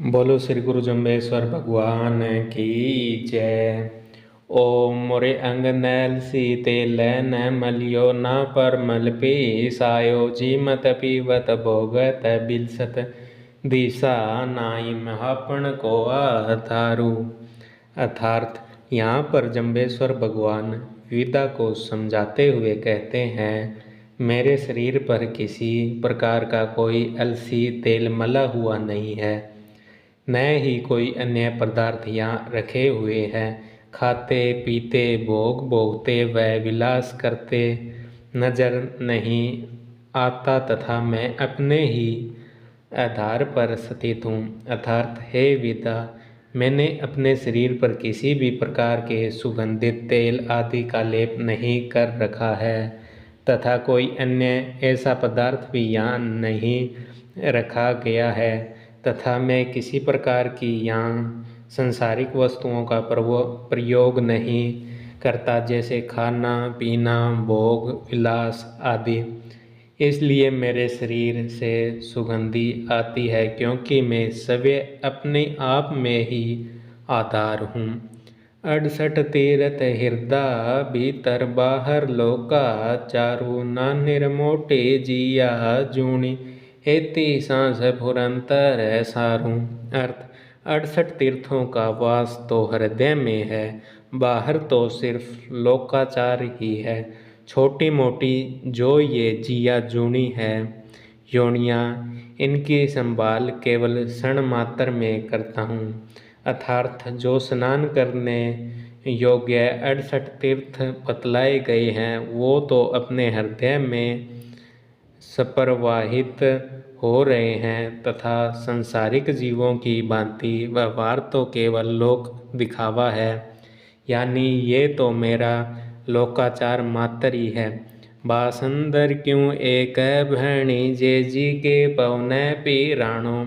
बोलो श्री गुरु जम्बेश्वर भगवान की जय। ओम मोरे अंग नैल सीते लैन मलियो ना पर मल पे सायो जी मत पीवत भोगत बिलसत दिशा नाई महापण को अथारू। अर्थार्थ यहाँ पर जम्बेश्वर भगवान विद्या को समझाते हुए कहते हैं, मेरे शरीर पर किसी प्रकार का कोई अलसी तेल मला हुआ नहीं है, न ही कोई अन्य पदार्थ यहाँ रखे हुए हैं। खाते पीते भोग भोगते व विलास करते नजर नहीं आता तथा मैं अपने ही आधार पर स्थित हूँ। अर्थात हे विदा, मैंने अपने शरीर पर किसी भी प्रकार के सुगंधित तेल आदि का लेप नहीं कर रखा है तथा कोई अन्य ऐसा पदार्थ भी यहाँ नहीं रखा गया है तथा मैं किसी प्रकार की यहाँ संसारिक वस्तुओं का प्रयोग नहीं करता, जैसे खाना पीना भोग विलास आदि। इसलिए मेरे शरीर से सुगंधी आती है, क्योंकि मैं सवे अपने आप में ही आधार हूँ। 68 तीरथ हृदय भीतर बाहर लोका, चारू नानिर मोटे जिया जूणी, हेती सांस फुरंतर सारूं। अर्थ 68 तीर्थों का वास तो हृदय में है, बाहर तो सिर्फ लोकाचार ही है। छोटी मोटी जो ये जिया जूनी है योनियाँ, इनकी संभाल केवल क्षण मात्र में करता हूँ। अर्थात जो स्नान करने योग्य 68 तीर्थ बतलाए गए हैं वो तो अपने हृदय में सप्रवाहित हो रहे हैं तथा संसारिक जीवों की भांति व्यवहार तो केवल लोक दिखावा है, यानी ये तो मेरा लोकाचार मात्र ही है। बासंदर क्यों एक भैणी जे जी के पवन पीराणो।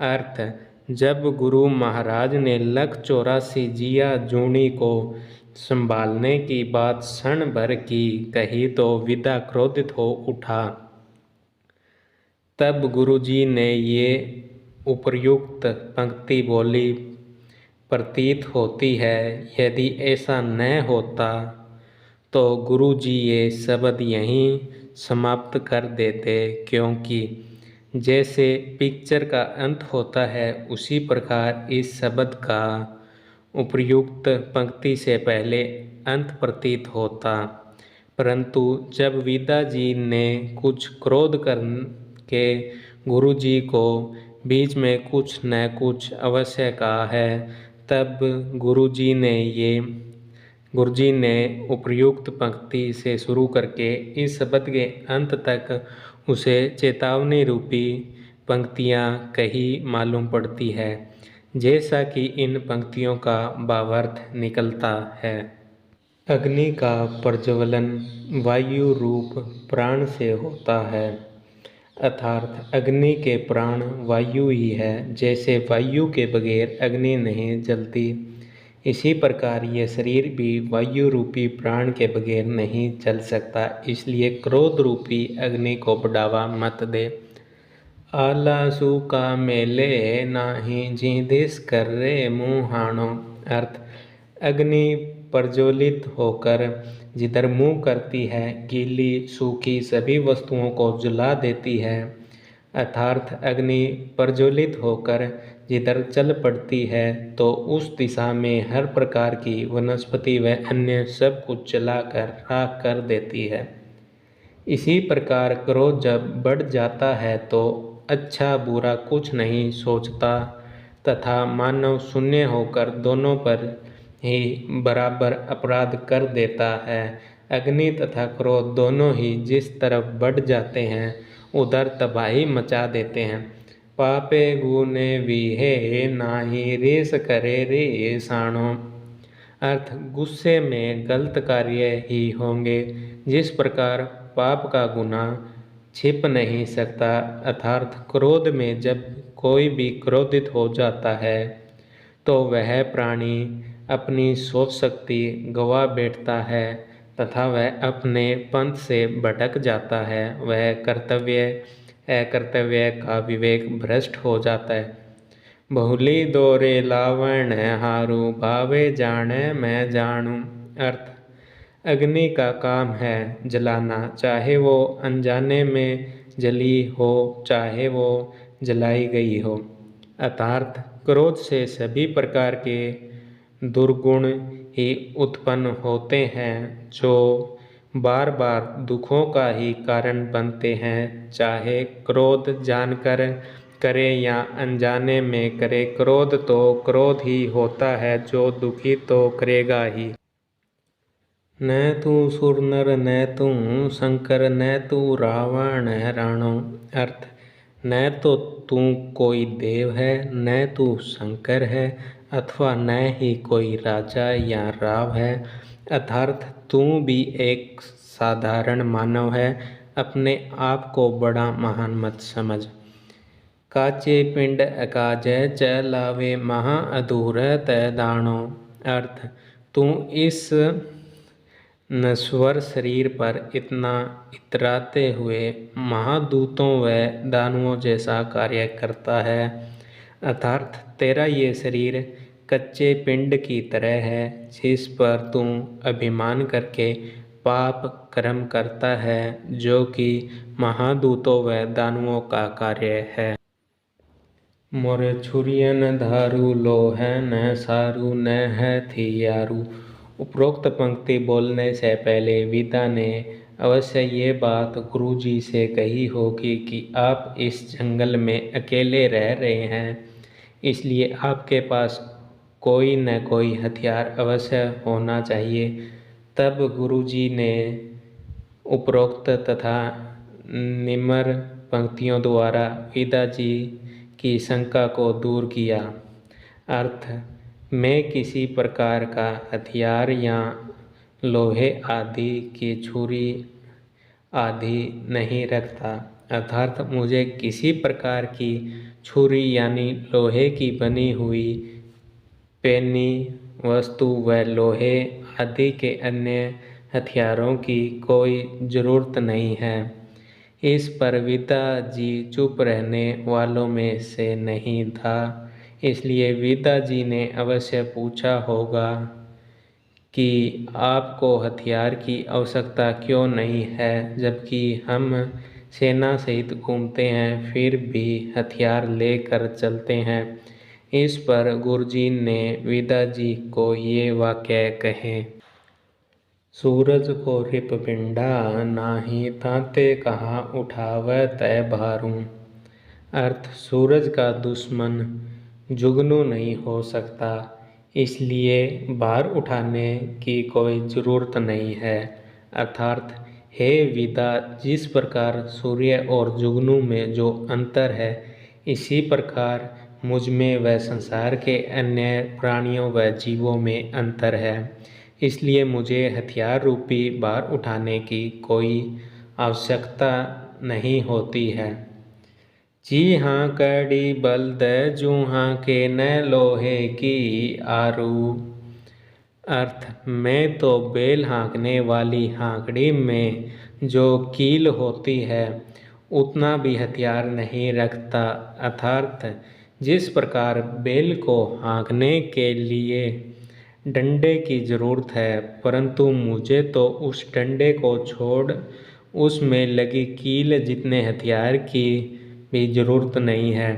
अर्थ, जब गुरु महाराज ने लख 84 जिया जूनी को संभालने की बात क्षण भर की कही तो विदा क्रोधित हो उठा। तब गुरुजी ने ये उपर्युक्त पंक्ति बोली, प्रतीत होती है यदि ऐसा न होता तो गुरुजी ये शब्द यहीं समाप्त कर देते, क्योंकि जैसे पिक्चर का अंत होता है उसी प्रकार इस शब्द का उपर्युक्त पंक्ति से पहले अंत प्रतीत होता। परंतु जब विदा जी ने कुछ क्रोध करके गुरुजी को बीच में कुछ न कुछ अवश्य कहा है, तब गुरुजी ने उपर्युक्त पंक्ति से शुरू करके इस शब्द के अंत तक उसे चेतावनी रूपी पंक्तियाँ कही मालूम पड़ती है, जैसा कि इन पंक्तियों का भावार्थ निकलता है। अग्नि का प्रज्वलन वायु रूप प्राण से होता है, अर्थात अग्नि के प्राण वायु ही है। जैसे वायु के बगैर अग्नि नहीं जलती, इसी प्रकार ये शरीर भी वायु रूपी प्राण के बगैर नहीं चल सकता। इसलिए क्रोध रूपी अग्नि को बढ़ावा मत दे। आलासु का मेले नाही जिदिस कर रे मुहाणो। अर्थ, अग्नि प्रज्वलित होकर जिधर मुँह करती है, गीली सूखी सभी वस्तुओं को जला देती है। अर्थात अग्नि प्रज्वलित होकर जिधर चल पड़ती है तो उस दिशा में हर प्रकार की वनस्पति व अन्य सब कुछ जलाकर राख कर देती है। इसी प्रकार क्रोध जब बढ़ जाता है तो अच्छा बुरा कुछ नहीं सोचता तथा मानव शून्य होकर दोनों पर ही बराबर अपराध कर देता है। अग्नि तथा क्रोध दोनों ही जिस तरफ बढ़ जाते हैं उधर तबाही मचा देते हैं। पापे गुने विहे नाही रेस करे रे साणो। अर्थ, गुस्से में गलत कार्य ही होंगे, जिस प्रकार पाप का गुनाह छिप नहीं सकता। अर्थात क्रोध में जब कोई भी क्रोधित हो जाता है तो वह प्राणी अपनी सोच शक्ति गवा बैठता है तथा वह अपने पंथ से भटक जाता है। वह कर्तव्य अकर्तव्य का विवेक भ्रष्ट हो जाता है। बहुली दोरे लावण हारू भावे जाने मैं जानूं। अर्थ, अग्नि का काम है जलाना, चाहे वो अनजाने में जली हो चाहे वो जलाई गई हो। अर्थात क्रोध से सभी प्रकार के दुर्गुण ही उत्पन्न होते हैं जो बार बार दुखों का ही कारण बनते हैं। चाहे क्रोध जानकर करे या अनजाने में करे, क्रोध तो क्रोध ही होता है जो दुखी तो करेगा ही। न तू सुर नर न तू शंकर न तू रावण राणो। अर्थ, न तो तू कोई देव है न तू शंकर है अथवा न ही कोई राजा या राव है। अर्थात तू भी एक साधारण मानव है, अपने आप को बड़ा महान मत समझ। काचे पिंड अकाज चलावे महा अधूर तय दाणो। अर्थ, तू इस नश्वर शरीर पर इतना इतराते हुए महादूतों व दानवों जैसा कार्य करता है। अर्थात तेरा ये शरीर कच्चे पिंड की तरह है जिस पर तू अभिमान करके पाप कर्म करता है, जो कि महादूतों व दानवों का कार्य है। मोरे छुरियन धारू लोहन सारू न है थियारू। उपरोक्त पंक्ति बोलने से पहले विदा ने अवश्य ये बात गुरुजी से कही होगी कि आप इस जंगल में अकेले रह रहे हैं, इसलिए आपके पास कोई न कोई हथियार अवश्य होना चाहिए। तब गुरुजी ने उपरोक्त तथा निम्र पंक्तियों द्वारा विदा जी की शंका को दूर किया। अर्थ, मैं किसी प्रकार का हथियार या लोहे आदि की छुरी आदि नहीं रखता। अर्थात मुझे किसी प्रकार की छुरी यानी लोहे की बनी हुई पैनी वस्तु व लोहे आदि के अन्य हथियारों की कोई ज़रूरत नहीं है। इस पर विदा जी चुप रहने वालों में से नहीं था, इसलिए विदा जी ने अवश्य पूछा होगा कि आपको हथियार की आवश्यकता क्यों नहीं है, जबकि हम सेना सहित घूमते हैं फिर भी हथियार लेकर चलते हैं। इस पर गुरुजी ने विदा जी को ये वाक्य कहे। सूरज को रिप पिंडा नाही ताते कहा उठावै तय भारूं। अर्थ, सूरज का दुश्मन जुगनू नहीं हो सकता, इसलिए भार उठाने की कोई ज़रूरत नहीं है। अर्थात हे विदा, जिस प्रकार सूर्य और जुगनू में जो अंतर है, इसी प्रकार मुझ में व संसार के अन्य प्राणियों व जीवों में अंतर है, इसलिए मुझे हथियार रूपी भार उठाने की कोई आवश्यकता नहीं होती है। जी हाँ कड़ी बल्द जूहा के न लोहे की आरू। अर्थ, मैं तो बेल हाँकने वाली हाँकड़ी में जो कील होती है उतना भी हथियार नहीं रखता। अर्थात जिस प्रकार बेल को हाँकने के लिए डंडे की ज़रूरत है, परंतु मुझे तो उस डंडे को छोड़ उसमें लगी कील जितने हथियार की भी ज़रूरत नहीं है।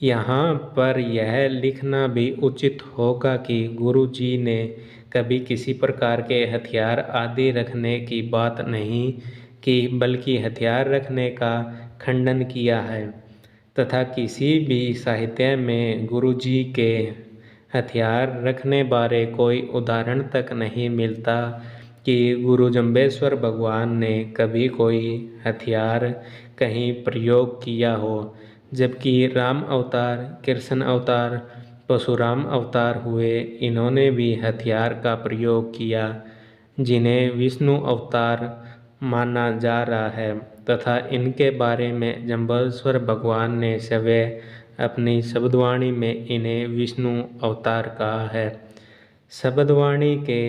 यहाँ पर यह लिखना भी उचित होगा कि गुरुजी ने कभी किसी प्रकार के हथियार आदि रखने की बात नहीं की, बल्कि हथियार रखने का खंडन किया है तथा किसी भी साहित्य में गुरुजी के हथियार रखने बारे कोई उदाहरण तक नहीं मिलता कि गुरु जम्बेश्वर भगवान ने कभी कोई हथियार कहीं प्रयोग किया हो। जबकि राम अवतार, कृष्ण अवतार, परशुराम अवतार हुए, इन्होंने भी हथियार का प्रयोग किया, जिन्हें विष्णु अवतार माना जा रहा है तथा इनके बारे में जम्बेश्वर भगवान ने स्वयं अपनी शब्दवाणी में इन्हें विष्णु अवतार कहा है। शब्दवाणी के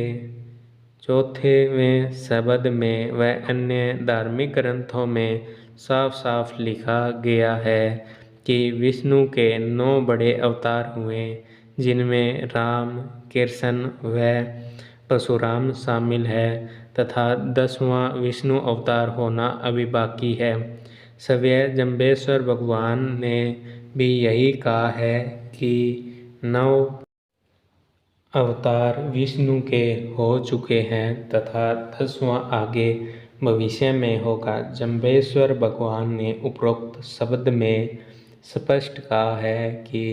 चौथेवें शब्द में व अन्य धार्मिक ग्रंथों में साफ साफ लिखा गया है कि विष्णु के 9 बड़े अवतार हुए, जिनमें राम, कृष्ण व परशुराम शामिल है तथा 10वां विष्णु अवतार होना अभी बाकी है। स्वयं जम्बेश्वर भगवान ने भी यही कहा है कि 9 अवतार विष्णु के हो चुके हैं तथा 10वां आगे भविष्य में होगा। जम्बेश्वर भगवान ने उपरोक्त शब्द में स्पष्ट कहा है कि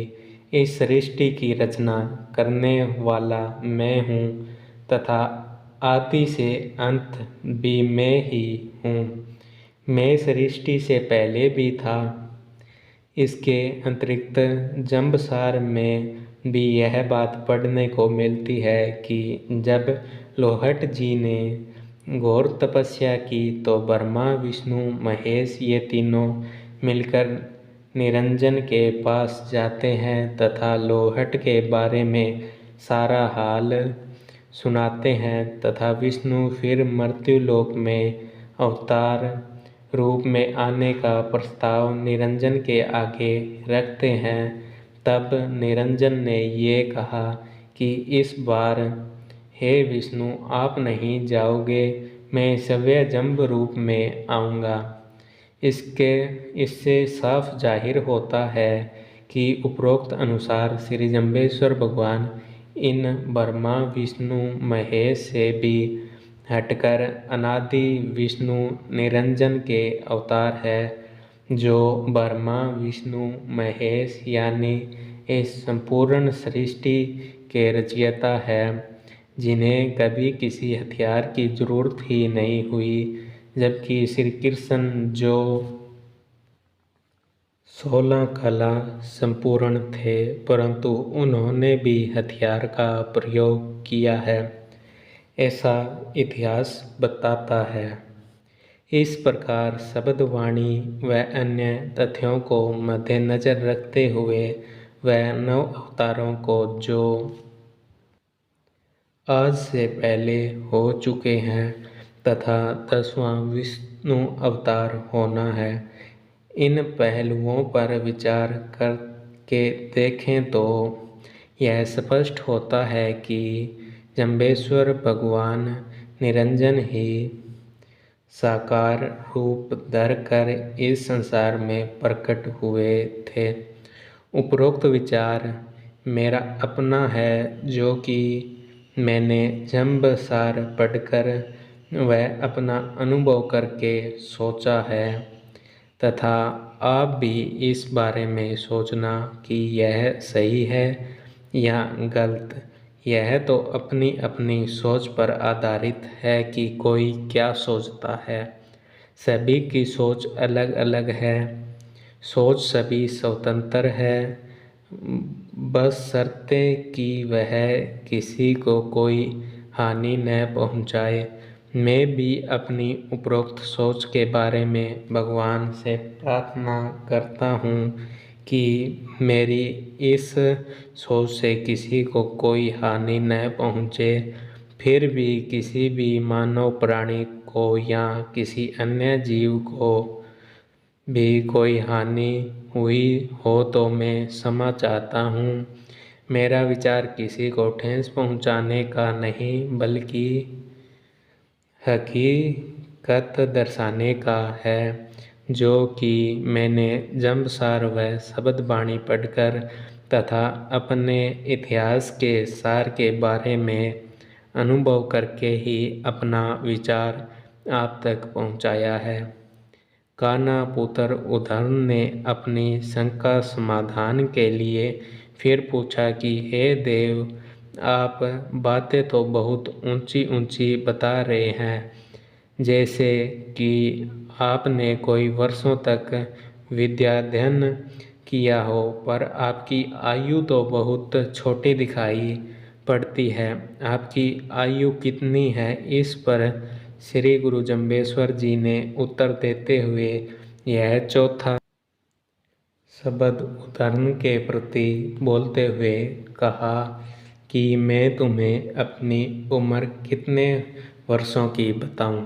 इस सृष्टि की रचना करने वाला मैं हूँ तथा आदि से अंत भी मैं ही हूँ। मैं सृष्टि से पहले भी था। इसके अतिरिक्त जंबसार में भी यह बात पढ़ने को मिलती है कि जब लोहट जी ने घोर तपस्या की तो ब्रह्मा, विष्णु, महेश ये तीनों मिलकर निरंजन के पास जाते हैं तथा लोहट के बारे में सारा हाल सुनाते हैं तथा विष्णु फिर मृत्युलोक में अवतार रूप में आने का प्रस्ताव निरंजन के आगे रखते हैं। तब निरंजन ने ये कहा कि इस बार हे विष्णु, आप नहीं जाओगे, मैं स्वयं जम्ब रूप में आऊँगा। इससे साफ जाहिर होता है कि उपरोक्त अनुसार श्री जम्बेश्वर भगवान इन ब्रह्मा, विष्णु, महेश से भी हटकर अनादि विष्णु निरंजन के अवतार है, जो ब्रह्मा, विष्णु, महेश यानी इस संपूर्ण सृष्टि के रचयिता है, जिन्हें कभी किसी हथियार की जरूरत ही नहीं हुई। जबकि श्री कृष्ण जो 16 कला संपूर्ण थे, परंतु उन्होंने भी हथियार का प्रयोग किया है, ऐसा इतिहास बताता है। इस प्रकार शब्द, वाणी व अन्य तथ्यों को मद्देनजर रखते हुए वह 9 अवतारों को जो आज से पहले हो चुके हैं तथा 10वां विष्णु अवतार होना है, इन पहलुओं पर विचार करके देखें तो यह स्पष्ट होता है कि जम्बेश्वर भगवान निरंजन ही साकार रूप धरकर इस संसार में प्रकट हुए थे। उपरोक्त विचार मेरा अपना है, जो कि मैंने जंबसार पढ़कर व अपना अनुभव करके सोचा है तथा आप भी इस बारे में सोचना कि यह सही है या गलत। यह तो अपनी अपनी सोच पर आधारित है कि कोई क्या सोचता है। सभी की सोच अलग अलग है। सोच सभी स्वतंत्र है, बशर्ते कि वह किसी को कोई हानि न पहुँचाए। मैं भी अपनी उपरोक्त सोच के बारे में भगवान से प्रार्थना करता हूँ कि मेरी इस सोच से किसी को कोई हानि न पहुँचे। फिर भी किसी भी मानव प्राणी को या किसी अन्य जीव को भी कोई हानि हुई हो तो मैं क्षमा चाहता हूँ। मेरा विचार किसी को ठेस पहुँचाने का नहीं, बल्कि हकीकत दर्शाने का है, जो कि मैंने जंबसार व शब्द वाणी पढ़कर तथा अपने इतिहास के सार के बारे में अनुभव करके ही अपना विचार आप तक पहुँचाया है। कान्हा पुत्र उद्धव ने अपनी शंका समाधान के लिए फिर पूछा कि हे देव, आप बातें तो बहुत ऊंची ऊंची बता रहे हैं, जैसे कि आपने कोई वर्षों तक विद्याध्ययन किया हो, पर आपकी आयु तो बहुत छोटी दिखाई पड़ती है। आपकी आयु कितनी है? इस पर श्री गुरु जम्बेश्वर जी ने उत्तर देते हुए यह चौथा शब्द उद्धव के प्रति बोलते हुए कहा कि मैं तुम्हें अपनी उम्र कितने वर्षों की बताऊं।